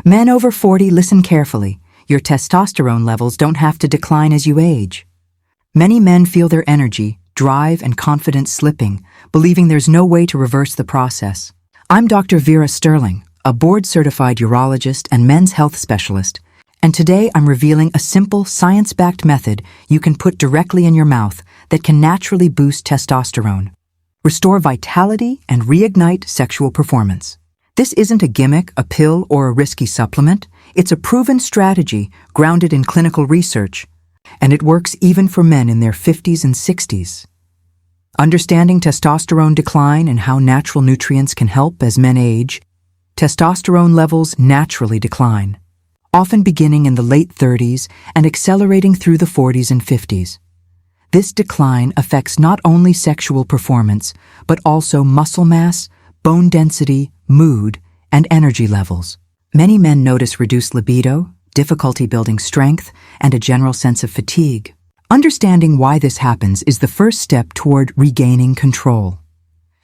Men over 40, listen carefully. Your testosterone levels don't have to decline as you age. Many men feel their energy, drive, and confidence slipping, believing there's no way to reverse the process. I'm Dr. Vera Sterling, a board-certified urologist and men's health specialist, and today I'm revealing a simple, science-backed method you can put directly in your mouth that can naturally boost testosterone, restore vitality, and reignite sexual performance. This isn't a gimmick, a pill, or a risky supplement. It's a proven strategy grounded in clinical research, and it works even for men in their 50s and 60s. Understanding testosterone decline and how natural nutrients can help as men age, testosterone levels naturally decline, often beginning in the late 30s and accelerating through the 40s and 50s. This decline affects not only sexual performance, but also muscle mass, bone density, mood, and energy levels. Many men notice reduced libido, difficulty building strength, and a general sense of fatigue. Understanding why this happens is the first step toward regaining control.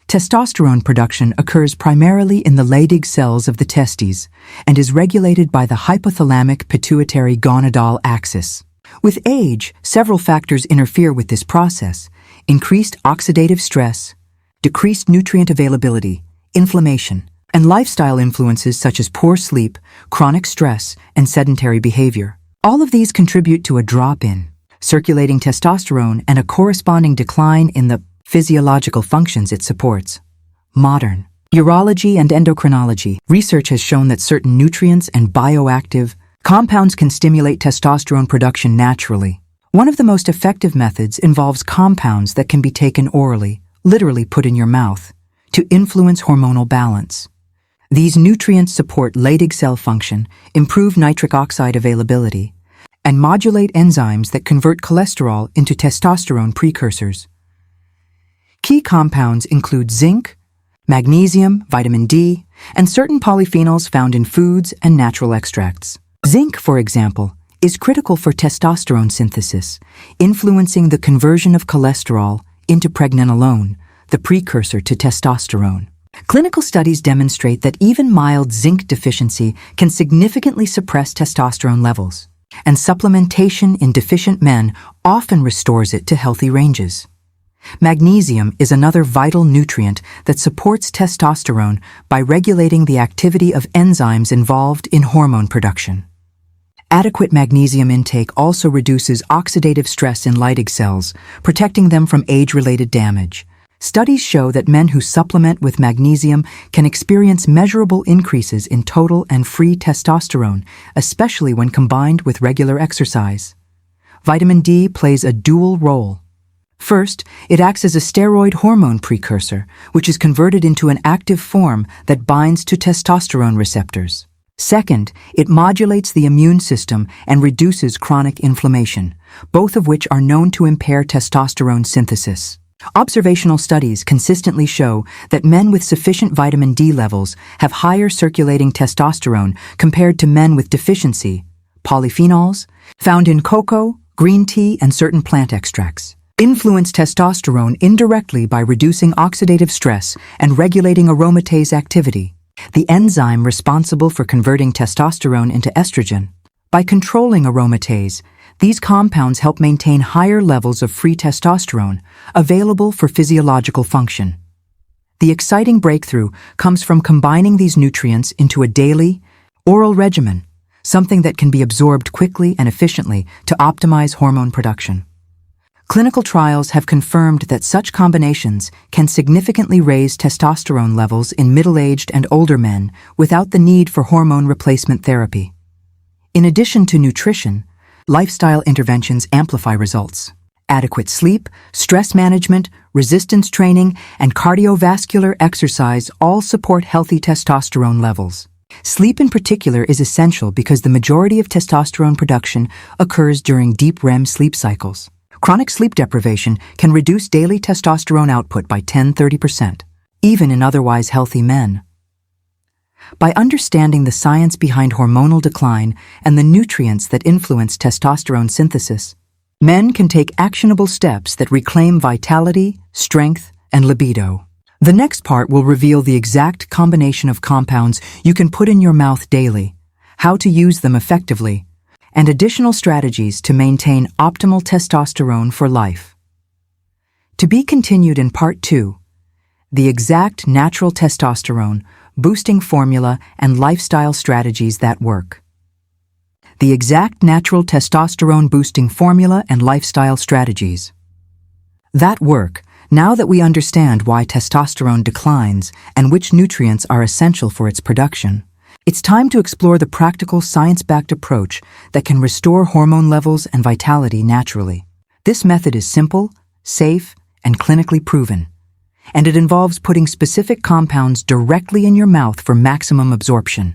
Testosterone production occurs primarily in the Leydig cells of the testes and is regulated by the hypothalamic pituitary gonadal axis. With age, several factors interfere with this process: increased oxidative stress, decreased nutrient availability, inflammation, and lifestyle influences such as poor sleep, chronic stress, and sedentary behavior. All of these contribute to a drop in circulating testosterone and a corresponding decline in the physiological functions it supports. Modern urology and endocrinology research has shown that certain nutrients and bioactive compounds can stimulate testosterone production naturally. One of the most effective methods involves compounds that can be taken orally, literally put in your mouth, to influence hormonal balance. These nutrients support Leydig cell function, improve nitric oxide availability, and modulate enzymes that convert cholesterol into testosterone precursors. Key compounds include zinc, magnesium, vitamin D, and certain polyphenols found in foods and natural extracts. Zinc, for example, is critical for testosterone synthesis, influencing the conversion of cholesterol into pregnenolone, the precursor to testosterone. Clinical studies demonstrate that even mild zinc deficiency can significantly suppress testosterone levels, and supplementation in deficient men often restores it to healthy ranges. Magnesium is another vital nutrient that supports testosterone by regulating the activity of enzymes involved in hormone production. Adequate magnesium intake also reduces oxidative stress in Leydig cells, protecting them from age-related damage. Studies show that men who supplement with magnesium can experience measurable increases in total and free testosterone, especially when combined with regular exercise. Vitamin D plays a dual role. First, it acts as a steroid hormone precursor, which is converted into an active form that binds to testosterone receptors. Second, it modulates the immune system and reduces chronic inflammation, both of which are known to impair testosterone synthesis. Observational studies consistently show that men with sufficient vitamin D levels have higher circulating testosterone compared to men with deficiency, polyphenols, found in cocoa, green tea, and certain plant extracts, influence testosterone indirectly by reducing oxidative stress and regulating aromatase activity, the enzyme responsible for converting testosterone into estrogen. By controlling aromatase, these compounds help maintain higher levels of free testosterone available for physiological function. The exciting breakthrough comes from combining these nutrients into a daily, oral regimen, something that can be absorbed quickly and efficiently to optimize hormone production. Clinical trials have confirmed that such combinations can significantly raise testosterone levels in middle-aged and older men without the need for hormone replacement therapy. In addition to nutrition, lifestyle interventions amplify results. Adequate sleep, stress management, resistance training, and cardiovascular exercise all support healthy testosterone levels. Sleep in particular is essential because the majority of testosterone production occurs during deep REM sleep cycles. Chronic sleep deprivation can reduce daily testosterone output by 10–30%, even in otherwise healthy men. By understanding the science behind hormonal decline and the nutrients that influence testosterone synthesis, men can take actionable steps that reclaim vitality, strength, and libido. The next part will reveal the exact combination of compounds you can put in your mouth daily, how to use them effectively, and additional strategies to maintain optimal testosterone for life. To be continued in Part 2, the exact natural testosterone, boosting formula, and lifestyle strategies that work. The exact natural testosterone boosting formula and lifestyle strategies that work. Now that we understand why testosterone declines and which nutrients are essential for its production, it's time to explore the practical science-backed approach that can restore hormone levels and vitality naturally. This method is simple, safe, and clinically proven, and it involves putting specific compounds directly in your mouth for maximum absorption.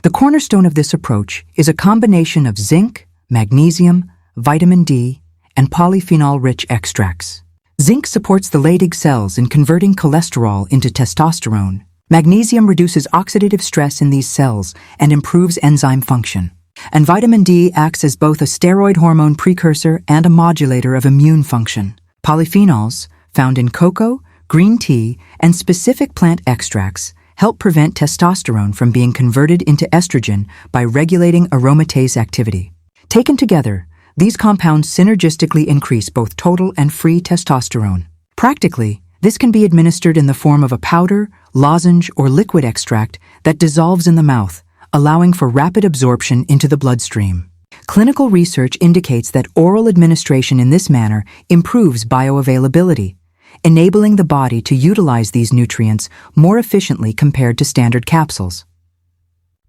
The cornerstone of this approach is a combination of zinc, magnesium, vitamin D, and polyphenol-rich extracts. Zinc supports the Leydig cells in converting cholesterol into testosterone. Magnesium reduces oxidative stress in these cells and improves enzyme function. And vitamin D acts as both a steroid hormone precursor and a modulator of immune function. Polyphenols, found in cocoa, green tea, and specific plant extracts, help prevent testosterone from being converted into estrogen by regulating aromatase activity. Taken together, these compounds synergistically increase both total and free testosterone. Practically, this can be administered in the form of a powder, lozenge, or liquid extract that dissolves in the mouth, allowing for rapid absorption into the bloodstream. Clinical research indicates that oral administration in this manner improves bioavailability, enabling the body to utilize these nutrients more efficiently compared to standard capsules.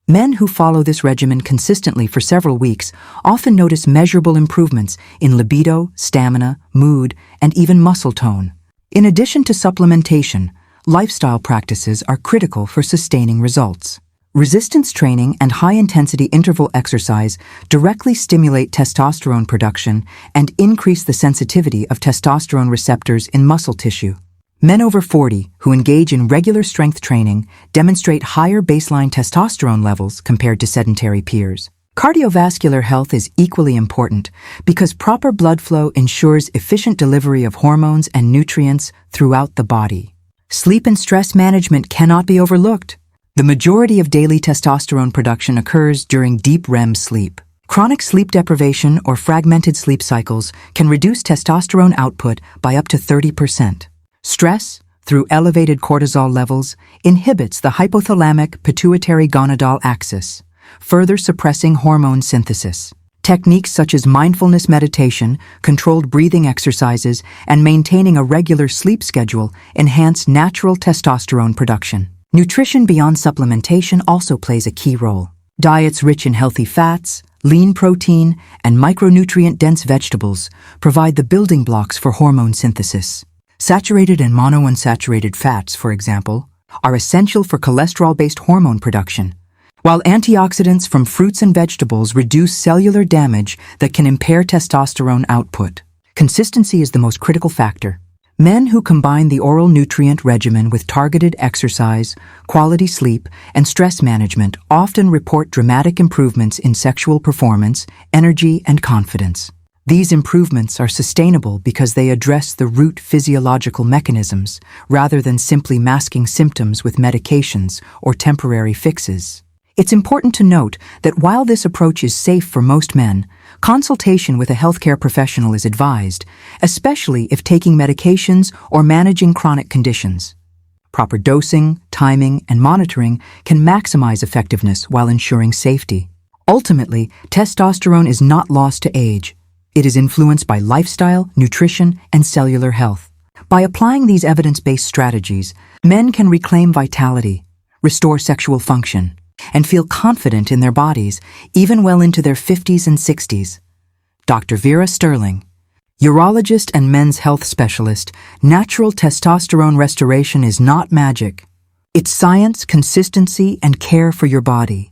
Men who follow this regimen consistently for several weeks often notice measurable improvements in libido, stamina, mood, and even muscle tone. In addition to supplementation, lifestyle practices are critical for sustaining results. Resistance training and high-intensity interval exercise directly stimulate testosterone production and increase the sensitivity of testosterone receptors in muscle tissue. Men over 40 who engage in regular strength training demonstrate higher baseline testosterone levels compared to sedentary peers. Cardiovascular health is equally important because proper blood flow ensures efficient delivery of hormones and nutrients throughout the body. Sleep and stress management cannot be overlooked. The majority of daily testosterone production occurs during deep REM sleep. Chronic sleep deprivation or fragmented sleep cycles can reduce testosterone output by up to 30%. Stress, through elevated cortisol levels, inhibits the hypothalamic pituitary-gonadal axis, further suppressing hormone synthesis. Techniques such as mindfulness meditation, controlled breathing exercises, and maintaining a regular sleep schedule enhance natural testosterone production. Nutrition beyond supplementation also plays a key role. Diets rich in healthy fats, lean protein, and micronutrient-dense vegetables provide the building blocks for hormone synthesis. Saturated and monounsaturated fats, for example, are essential for cholesterol-based hormone production, while antioxidants from fruits and vegetables reduce cellular damage that can impair testosterone output. Consistency is the most critical factor. Men who combine the oral nutrient regimen with targeted exercise, quality sleep, and stress management often report dramatic improvements in sexual performance, energy, and confidence. These improvements are sustainable because they address the root physiological mechanisms rather than simply masking symptoms with medications or temporary fixes. It's important to note that while this approach is safe for most men, consultation with a healthcare professional is advised, especially if taking medications or managing chronic conditions. Proper dosing, timing, and monitoring can maximize effectiveness while ensuring safety. Ultimately, testosterone is not lost to age. It is influenced by lifestyle, nutrition, and cellular health. By applying these evidence-based strategies, men can reclaim vitality, restore sexual function, and feel confident in their bodies even well into their 50s and 60s. Dr. Vera Sterling, urologist and men's health specialist, natural testosterone restoration is not magic. It's science, consistency, and care for your body.